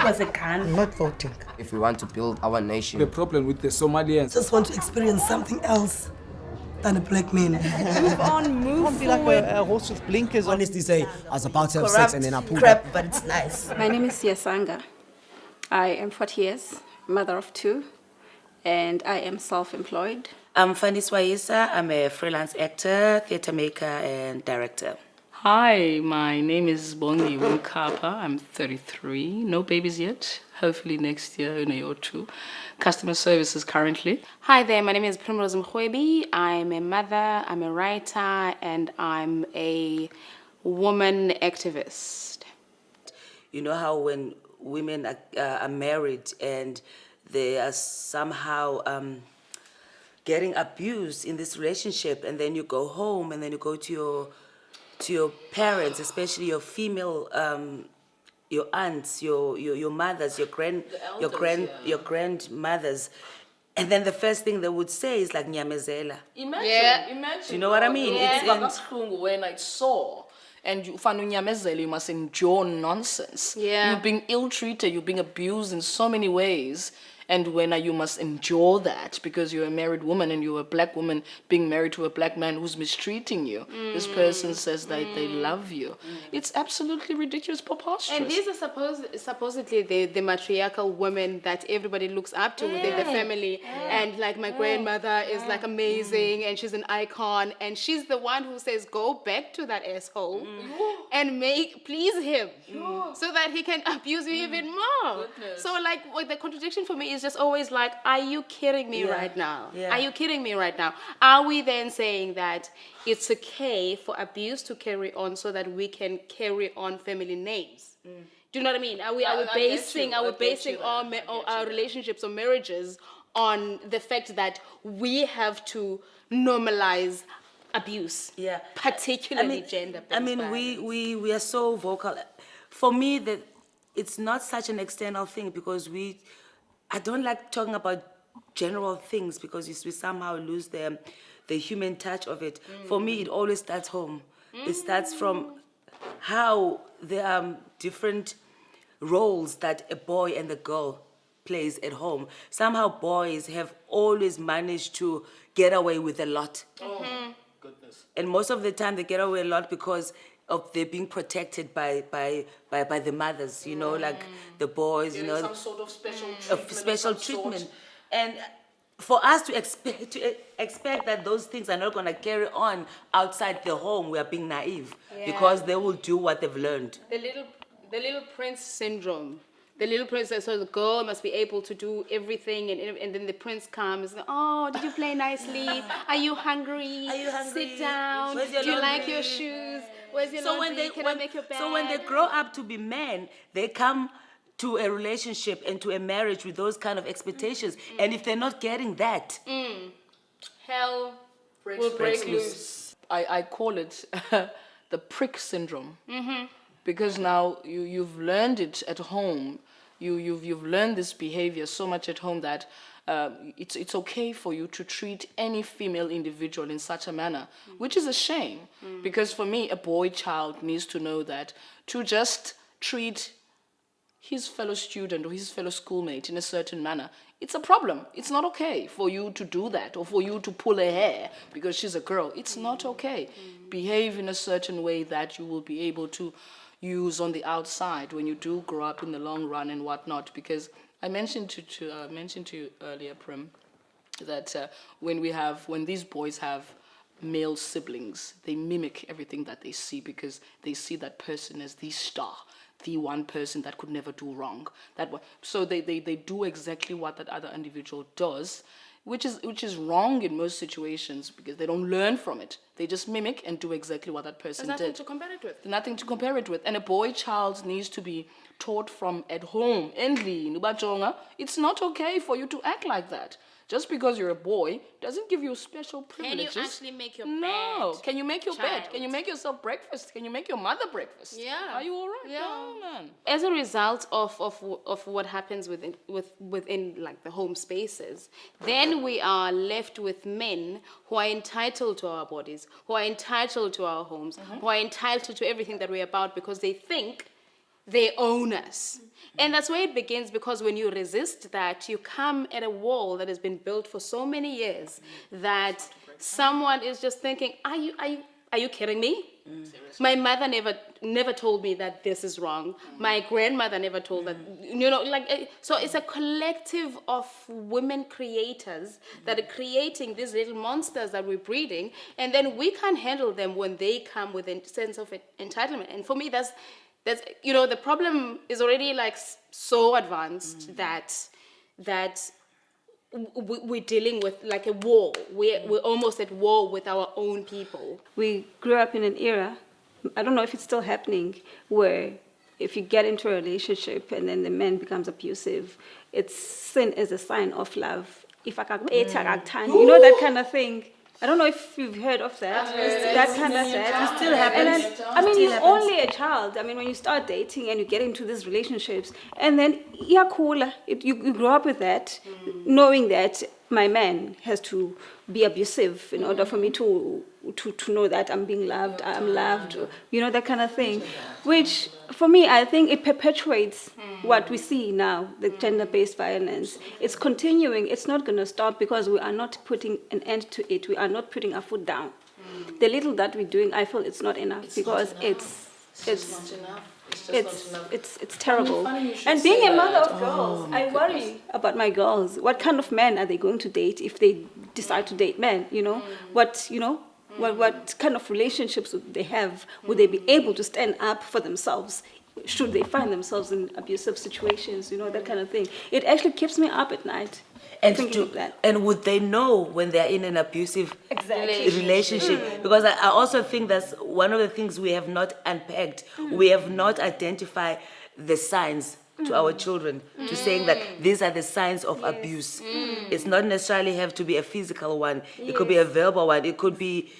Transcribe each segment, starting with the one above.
was a gun. I'm not voting. If we want to build our nation. The problem with the Somalians. Just want to experience something else than a black man. Move on, move Be like forward. a horse with blinkers on. Honestly say, I was about to have Corrupt sex and then I pulled crap, up. but it's nice. My name is Siasanga. I am 40 years, mother of 2, and I am self-employed. I'm Fanny Swaisa. I'm a freelance actor, theatre maker, and director. Hi, my name is Bongi Winkapa. I'm 33, no babies yet. Hopefully next year, in a year or 2. Customer services currently. Hi there, my name is Primrose Mkhwebi. I'm a mother, I'm a writer, and I'm a woman activist. You know how when women are married and they are somehow getting abused in this relationship, and then you go home and then you go to your parents, especially your female, your aunts, your mothers, your grandmothers, and then the first thing they would say is like nyamezela. Imagine. Do you know what I mean? It's when I saw. And you must endure nonsense. Yeah. You're being ill-treated, you're being abused in so many ways. And when you must endure that because you're a married woman and you're a black woman being married to a black man who's mistreating you. This person says that they love you. It's absolutely ridiculous, preposterous. And these are supposedly the matriarchal women that everybody looks up to within the family. And like my grandmother is like amazing and she's an icon. And she's the one who says, go back to that asshole and please him so that he can abuse you even more. Goodness. So like the contradiction for me is just always like, are you kidding me right now? Yeah. Are you kidding me right now? Are we then saying that it's okay for abuse to carry on so that we can carry on family names? Do you know what I mean? Are we basing our relationships or marriages on the fact that we have to normalize abuse? Yeah. Particularly gender-based violence. we are so vocal. For me, that it's not such an external thing because I don't like talking about general things because we somehow lose the human touch of it. For me, it always starts home. It starts from how there are different roles that a boy and a girl plays at home. Somehow boys have always managed to get away with a lot. Oh, goodness. And most of the time they get away a lot because of they're being protected by the mothers, like the boys, Some sort of special treatment. And for us to expect that those things are not going to carry on outside the home, we are being naive because they will do what they've learned. The little prince syndrome. The little prince, so the girl must be able to do everything, and then the prince comes. Oh, did you play nicely? Are you hungry? Sit down. Where's your Do you laundry? like your shoes? Where's your laundry? Can I make your bed? So when they grow up to be men, they come to a relationship and to a marriage with those kind of expectations. And if they're not getting that, hell will break loose. I call it the prick syndrome. Because now you've learned it at home. You've learned this behavior so much at home that it's okay for you to treat any female individual in such a manner, which is a shame. Because for me, a boy child needs to know that to just treat his fellow student or his fellow schoolmate in a certain manner, it's a problem. It's not okay for you to do that or for you to pull her hair because she's a girl. It's not okay. Behave in a certain way that you will be able to use on the outside when you do grow up in the long run and whatnot. Because I mentioned to you earlier, Prim, that when these boys have male siblings, they mimic everything that they see because they see that person as the star, the one person that could never do wrong. So they do exactly what that other individual does, which is wrong in most situations because they don't learn from it. They just mimic and do exactly what that person There's did. nothing to compare it with. Nothing to compare it with. And a boy child needs to be taught from at home. It's not okay for you to act like that. Just because you're a boy doesn't give you special privileges. Can you actually make your No. bed? Can you make your bed? child? Can you make yourself breakfast? Can you make your mother breakfast? Yeah. Are you all right? Yeah. No, man. As a result of what happens within like the home spaces, then we are left with men who are entitled to our bodies, who are entitled to our homes, who are entitled to everything that we're about because they think they own us. And that's where it begins, because when you resist that, you come at a wall that has been built for so many years that someone is just thinking, are you kidding me? My mother never told me that this is wrong. My grandmother never told that, so it's a collective of women creators that are creating these little monsters that we're breeding, and then we can't handle them when they come with a sense of entitlement. And for me, that's the problem is already like so advanced that we're dealing with like a war. We're almost at war with our own people. We grew up in an era, I don't know if it's still happening, where if you get into a relationship and then the man becomes abusive, it's seen as a sign of love. If I can, that kind of thing. I don't know if you've heard of that. That kind of thing. It still happens. And then, you're only a child. I mean, when you start dating and you get into these relationships, and then you grow up with that, knowing that my man has to be abusive in order for me to know that I'm being loved, I'm loved, that kind of thing. Which, for me, I think it perpetuates what we see now, the gender-based violence. It's continuing. It's not going to stop because we are not putting an end to it. We are not putting our foot down. The little that we're doing, I feel it's not enough because it's terrible. And being a mother of girls, I worry about my girls. What kind of men are they going to date if they decide to date men? What kind of relationships would they have? Would they be able to stand up for themselves? Should they find themselves in abusive situations? That kind of thing. It actually keeps me up at night. And would they know when they're in an abusive relationship? Because I also think that's one of the things we have not unpacked. We have not identified the signs to our children, to saying that these are the signs of abuse. It's not necessarily have to be a physical one. It could be a verbal one. It could be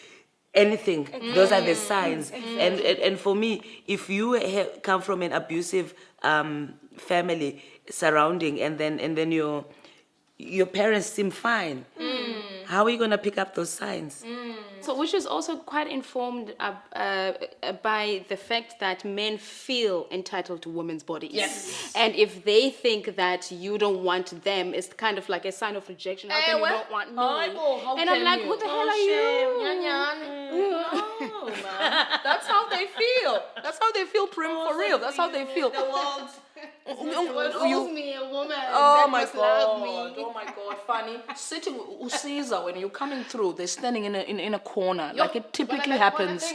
anything. Those are the signs. And for me, if you come from an abusive family surrounding, and then your parents seem fine, how are you going to pick up those signs? So, which is also quite informed by the fact that men feel entitled to women's bodies. Yes. And if they think that you don't want them, it's kind of like a sign of rejection. How come you don't want me? And I'm like, who the hell are you? No, man. That's how they feel. That's how they feel, Prim, for real. That's how they feel. You me a woman. Oh my God! Oh my God! Funny. Sitting usiza when you're coming through. They're standing in a corner, like it typically happens.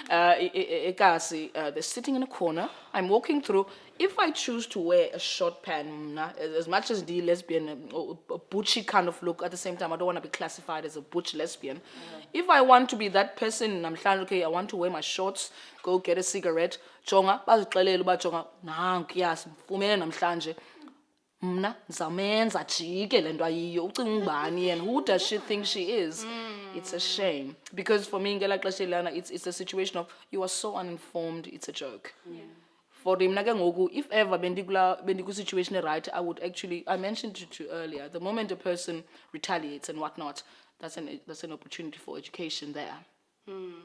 They're sitting in a corner. I'm walking through. If I choose to wear a short pant, as much as the lesbian, a butchy kind of look, at the same time, I don't want to be classified as a butch lesbian. If I want to be that person, I'm like, okay, I want to wear my shorts, go get a cigarette, jonga, bazixelele uba jonga, nanku yas, mfumene namhlanje. Mna nizamenza jike le nto ayiyo ucinga ubani, and who does she think she is? It's a shame, because for me ngela xesha lana it's a situation of you are so uninformed, it's a joke. For the mna ke ngoku, if ever bendiku situation right, I would actually, I mentioned to you earlier, the moment a person retaliates and whatnot, that's an opportunity for education there.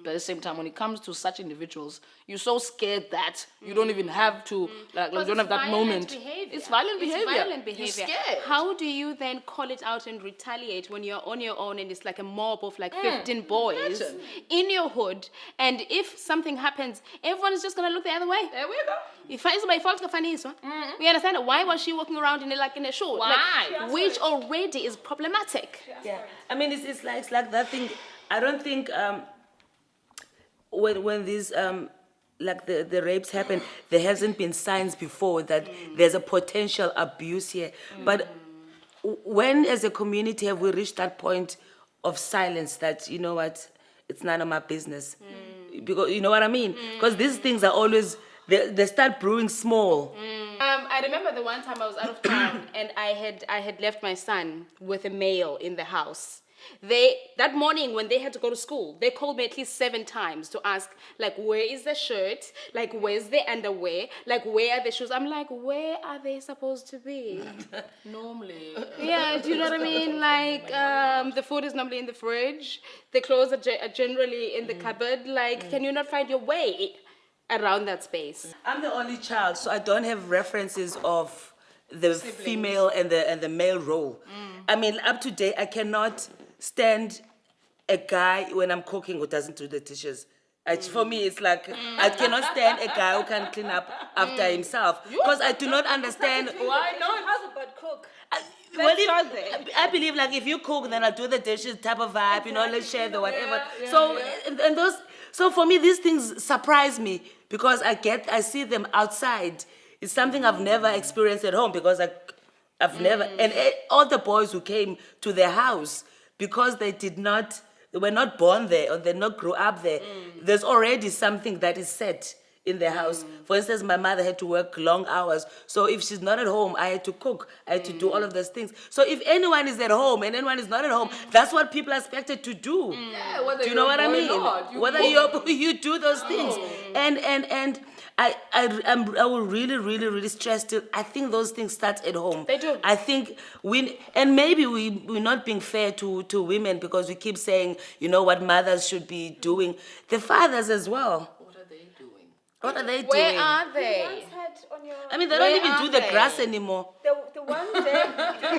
But at the same time, when it comes to such individuals, you're so scared that you don't even have to, you don't have that moment. It's violent behavior. You're scared. How do you then call it out and retaliate when you're on your own and it's like a mob of like 15 boys in your hood, and if something happens, everyone is just going to look the other way? There we go. If it's my fault, we understand it. Why was she walking around in a short? Why? Like, which already is problematic. Yeah, I mean, it's like that thing. I don't think when these like the rapes happen, there hasn't been signs before that there's a potential abuse here. But when, as a community, have we reached that point of silence that, you know what, it's none of my business? Because you know what I mean? Because these things are always, they start brewing small. I remember the one time I was out of town and I had left my son with a male in the house. That morning when they had to go to school, they called me at least 7 times to ask, like, where is the shirt? Like, where's the underwear? Like, where are the shoes? I'm like, where are they supposed to be? Normally. Yeah, do you know what I mean? Like, the food is normally in the fridge. The clothes are generally in the cupboard. Like, can you not find your way? around that space. I'm the only child, so I don't have references of the female and the male role. I mean, up to date, I cannot stand a guy when I'm cooking who doesn't do the dishes. For me, it's like I cannot stand a guy who can clean up after himself because I do not understand. Why not? How's about cook? Well, Let's start there. I believe like if you cook, then I'll do the dishes type of vibe, you know, let's share the whatever. And those, so for me, these things surprise me because I see them outside. It's something I've never experienced at home because I've never, and all the boys who came to their house because they were not born there or they not grew up there. There's already something that is set in the house. For instance, my mother had to work long hours. So if she's not at home, I had to cook. I had to do all of those things. So if anyone is at home and anyone is not at home, that's what people are expected to do. Yeah, whether Do you know what I mean? Whether cook. you do those things. And I will really stress to, I think those things start at home. They do. I think and maybe we're not being fair to women because we keep saying, you know, what mothers should be doing. The fathers as well. What are they doing? What are they doing? Where are they? Once had on your I mean, they Where don't even are do the they? grass anymore. the one day,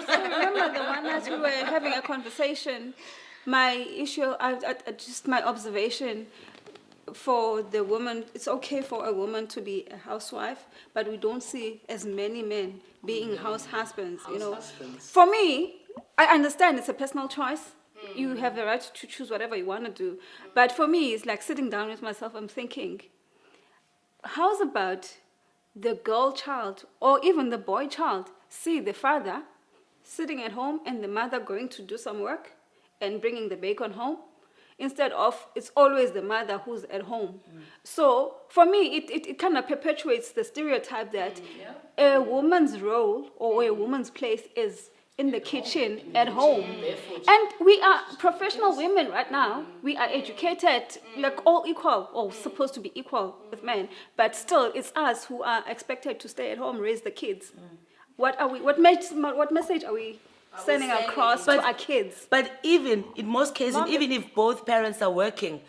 so remember the one that we were having a conversation. My issue, just my observation. For the woman, it's okay for a woman to be a housewife, but we don't see as many men being house husbands. You know, for me, I understand it's a personal choice. You have the right to choose whatever you want to do, but for me, it's like sitting down with myself. I'm thinking, how's about the girl child or even the boy child see the father sitting at home and the mother going to do some work and bringing the bacon home? Instead of, it's always the mother who's at home. So for me, it kind of perpetuates the stereotype that a woman's role or a woman's place is in the kitchen at home. And we are professional women right now. We are educated, like all equal, or supposed to be equal with men. But still, it's us who are expected to stay at home, raise the kids. What message are we sending across to our kids? But even, in most cases, even if both parents are working,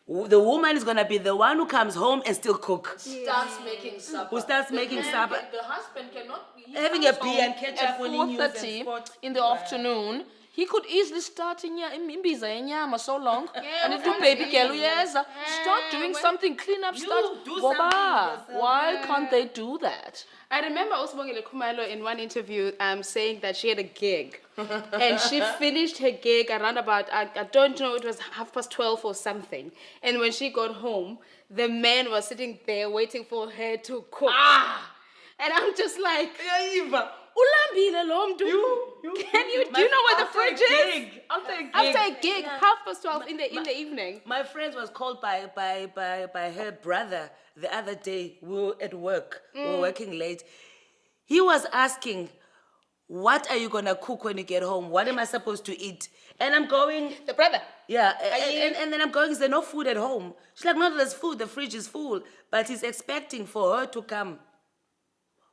the woman is going to be the one who comes home and still cook. Starts making supper. Who starts making supper. The husband cannot be Having a beer and ketchup when he uses 4:30 in the afternoon. He could easily start imbiza yenyama so long. And do baby girl uyeza. Start doing something, clean up, start. do Goba. something yourself. Why can't they do that? I remember Usbongile Kumalo in one interview saying that she had a gig. And she finished her gig around about, I don't know, it was 12:30 or something. And when she got home, the man was sitting there waiting for her to cook. And I'm just like, Ulambile lo mntu. Do you know where the fridge is? After a gig, 12:30 in the evening. My friend was called by her brother the other day. We were at work. We were working late. He was asking, what are you going to cook when you get home? What am I supposed to eat? And I'm going... The brother. Yeah, and then I'm going, is there no food at home? She's like, no, there's food. The fridge is full. But he's expecting for her to come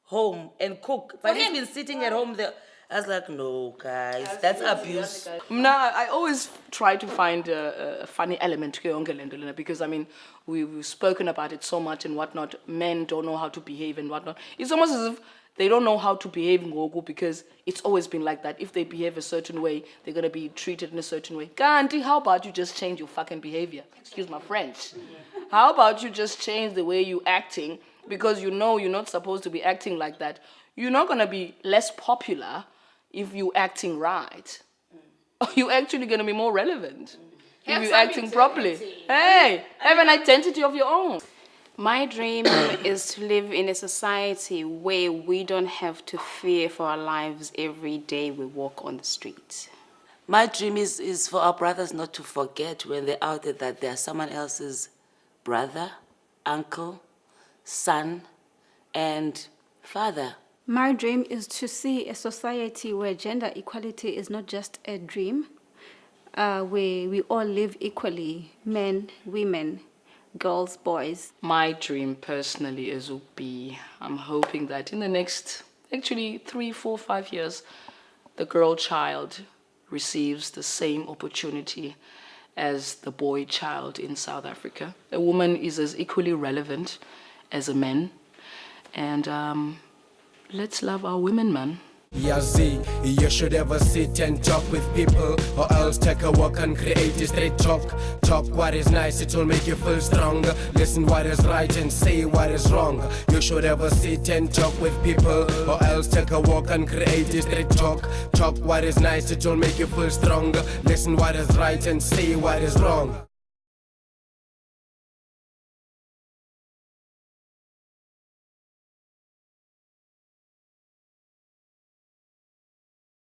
home and cook. But he's been sitting at home there. I was like, no, guys, that's abuse. Now, I always try to find a funny element to yonke le nto lena, because I mean, we've spoken about it so much and whatnot. Men don't know how to behave and whatnot. It's almost as if they don't know how to behave in Ngoku because it's always been like that. If they behave a certain way, they're going to be treated in a certain way. Kanti, how about you just change your fucking behavior? Excuse my French. How about you just change the way you're acting, because you know you're not supposed to be acting like that. You're not going to be less popular if you're acting right. You're actually going to be more relevant if you're acting properly. Hey, have an identity of your own. My dream is to live in a society where we don't have to fear for our lives every day we walk on the street. My dream is for our brothers not to forget when they're out there that they're someone else's brother, uncle, son, and father. My dream is to see a society where gender equality is not just a dream, where we all live equally, men, women, girls, boys. My dream personally is I'm hoping that in the next, actually 3, 4, 5 years, the girl child receives the same opportunity as the boy child in South Africa. A woman is as equally relevant as a man. And let's love our women, man. Yeah, Z, you should ever sit and talk with people, or else take a walk and create a straight talk. Talk what is nice, it will make you feel stronger. Listen what is right and say what is wrong. You should ever sit and talk with people, or else take a walk and create a straight talk. Talk what is nice, it will make you feel stronger. Listen what is right and say what is wrong.